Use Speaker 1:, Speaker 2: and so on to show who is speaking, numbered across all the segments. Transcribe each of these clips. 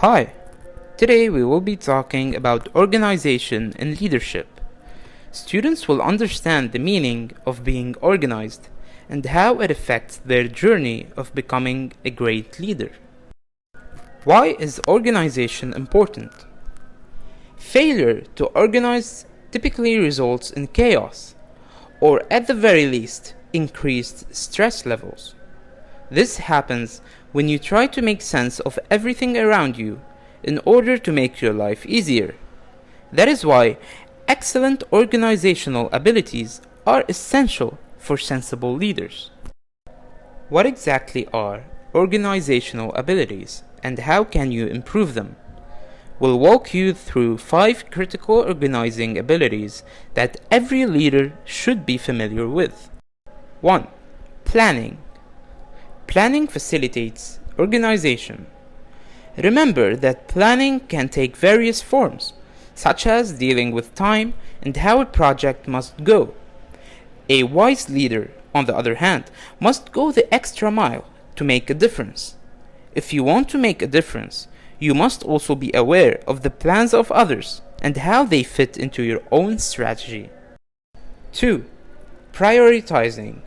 Speaker 1: Hi, today we will be talking about organization and leadership. Students will understand the meaning of being organized and how it affects their journey of becoming a great leader. Why is organization important? Failure to organize typically results in chaos, or at the very least, increased stress levels. This happens when you try to make sense of everything around you in order to make your life easier. That is why excellent organizational abilities are essential for sensible leaders. What exactly are organizational abilities and how can you improve them? We'll walk you through 5 critical organizing abilities that every leader should be familiar with. 1. Planning. Planning facilitates organization. Remember that planning can take various forms, such as dealing with time and how a project must go. A wise leader, on the other hand, must go the extra mile to make a difference. If you want to make a difference, you must also be aware of the plans of others and how they fit into your own strategy. 2. Prioritizing.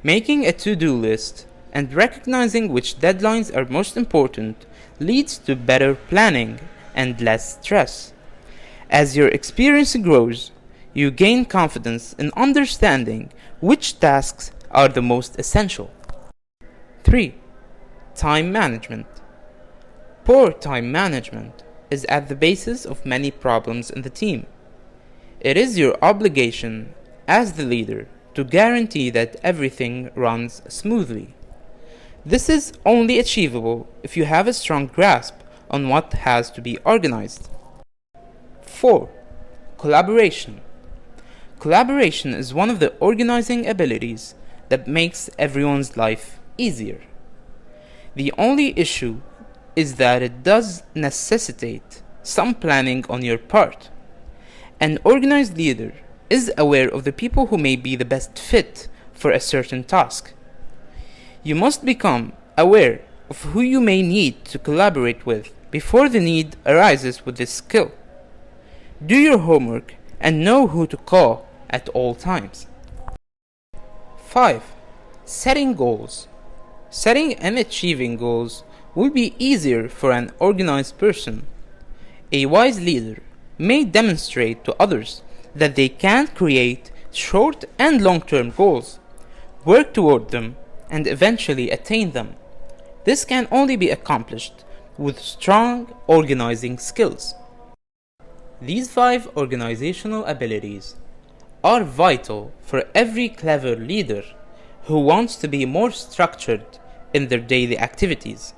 Speaker 1: Making a to-do list and recognizing which deadlines are most important leads to better planning and less stress. As your experience grows, you gain confidence in understanding which tasks are the most essential. 3. Time management. Poor time management is at the basis of many problems in the team. It is your obligation as the leader to guarantee that everything runs smoothly. This is only achievable if you have a strong grasp on what has to be organized. 4. Collaboration. Collaboration is one of the organizing abilities that makes everyone's life easier. The only issue is that it does necessitate some planning on your part. An organized leader is aware of the people who may be the best fit for a certain task. You must become aware of who you may need to collaborate with before the need arises with this skill. Do your homework and know who to call at all times. 5. Setting goals. Setting and achieving goals will be easier for an organized person. A wise leader may demonstrate to others that they can create short and long-term goals, work toward them, and eventually attain them. This can only be accomplished with strong organizing skills. These 5 organizational abilities are vital for every clever leader who wants to be more structured in their daily activities.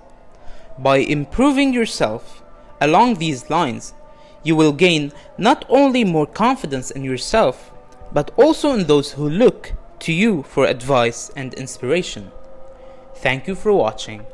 Speaker 1: By improving yourself along these lines, you will gain not only more confidence in yourself, but also in those who look to you for advice and inspiration. Thank you for watching.